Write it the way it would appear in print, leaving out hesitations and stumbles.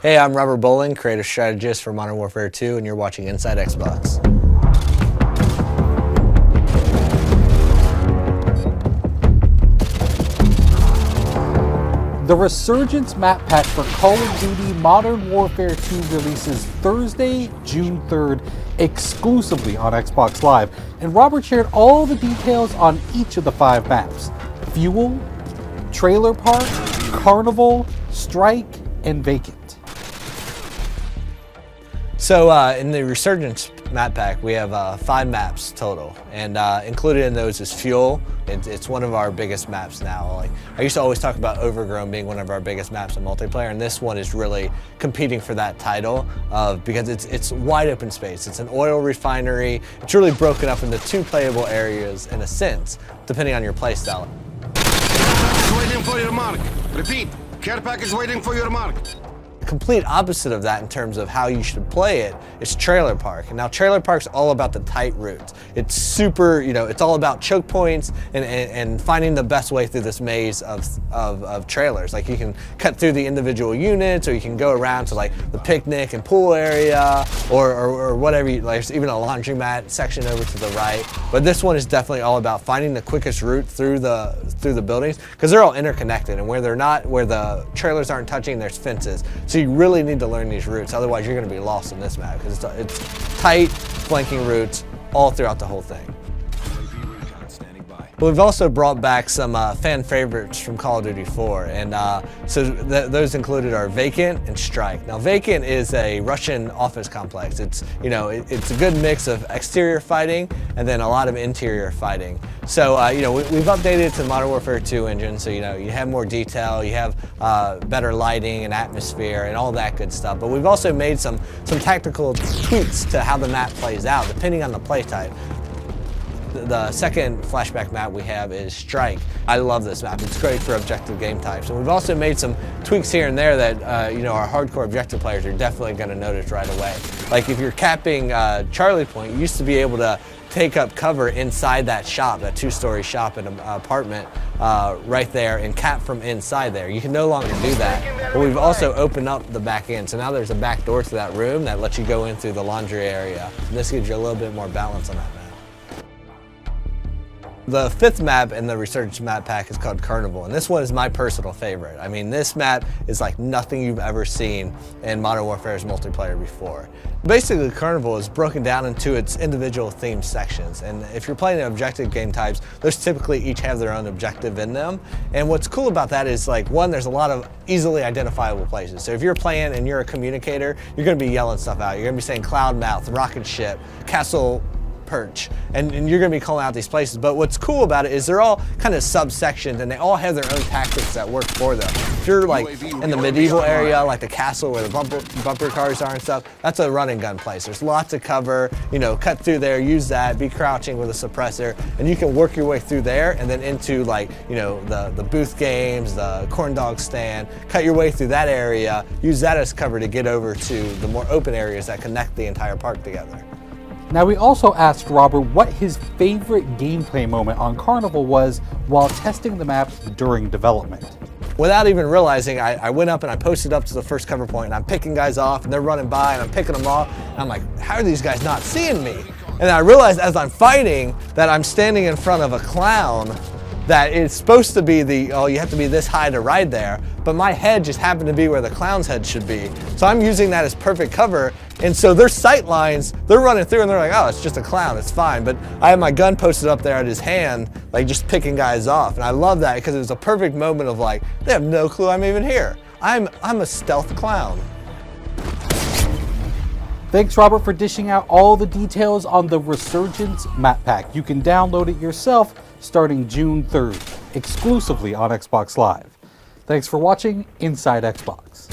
Hey, I'm Robert Bolin, creative strategist for Modern Warfare 2, and you're watching Inside Xbox. The Resurgence map pack for Call of Duty Modern Warfare 2 releases Thursday, June 3rd, exclusively on Xbox Live, and Robert shared all the details on each of the 5 maps: Fuel, Trailer Park, Carnival, Strike, and Vacant. So in the Resurgence map pack, we have 5 maps total, and included in those is Fuel. It's one of our biggest maps now. Like, I used to always talk about Overgrown being one of our biggest maps in multiplayer, and this one is really competing for that title because it's wide open space. It's an oil refinery. It's really broken up into 2 playable areas in a sense, depending on your playstyle. Waiting for your mark. Repeat, care pack is waiting for your mark. The complete opposite of that in terms of how you should play it is Trailer Park. And now Trailer Park's all about the tight routes. It's super, it's all about choke points and finding the best way through this maze of trailers. Like, you can cut through the individual units, or you can go around to like the picnic and pool area, or whatever. There's even a laundromat section over to the right. But this one is definitely all about finding the quickest route through the buildings, because they're all interconnected, and where the trailers aren't touching, there's fences. So you really need to learn these routes, otherwise you're going to be lost in this map, because it's tight, flanking routes all throughout the whole thing. But we've also brought back some fan favorites from Call of Duty 4, and so those included are Vacant and Strike. Now, Vacant is a Russian office complex. It's it's a good mix of exterior fighting and then a lot of interior fighting. So we've updated it to the Modern Warfare 2 engine, so you have more detail, you have better lighting and atmosphere and all that good stuff. But we've also made some tactical tweaks to how the map plays out depending on the play type. The second flashback map we have is Strike. I love this map. It's great for objective game types. And we've also made some tweaks here and there that our hardcore objective players are definitely going to notice right away. Like, if you're capping Charlie Point, you used to be able to take up cover inside that shop, that 2-story shop and apartment right there, and cap from inside there. You can no longer do that. But we've also opened up the back end. So now there's a back door to that room that lets you go in through the laundry area. And this gives you a little bit more balance on that map. The 5th map in the Resurgence map pack is called Carnival, and this one is my personal favorite. I mean, this map is like nothing you've ever seen in Modern Warfare's multiplayer before. Basically, Carnival is broken down into its individual themed sections, and if you're playing objective game types, those typically each have their own objective in them. And what's cool about that is, like, one, there's a lot of easily identifiable places. So if you're playing and you're a communicator, you're going to be yelling stuff out. You're going to be saying Cloudmouth, Rocket Ship, Castle Perch, and you're going to be calling out these places. But what's cool about it is they're all kind of subsections, and they all have their own tactics that work for them. If you're like in the medieval area, like the castle where the bumper cars are and stuff, that's a run and gun place. There's lots of cover, cut through there, use that, be crouching with a suppressor, and you can work your way through there and then into the booth games, the corn dog stand, cut your way through that area, use that as cover to get over to the more open areas that connect the entire park together. Now, we also asked Robert what his favorite gameplay moment on Carnival was while testing the map during development. Without even realizing, I went up and I posted up to the first cover point, and I'm picking guys off, and they're running by, and I'm picking them off, and I'm like, how are these guys not seeing me? And I realized as I'm fighting that I'm standing in front of a clown that it's supposed to be you have to be this high to ride there, but my head just happened to be where the clown's head should be. So I'm using that as perfect cover, and so their sight lines, they're running through and they're like, oh, it's just a clown, it's fine. But I have my gun posted up there at his hand, like just picking guys off, and I love that because it was a perfect moment of like, they have no clue I'm even here. I'm a stealth clown. Thanks, Robert, for dishing out all the details on the Resurgence map pack. You can download it yourself starting June 3rd, exclusively on Xbox Live. Thanks for watching Inside Xbox.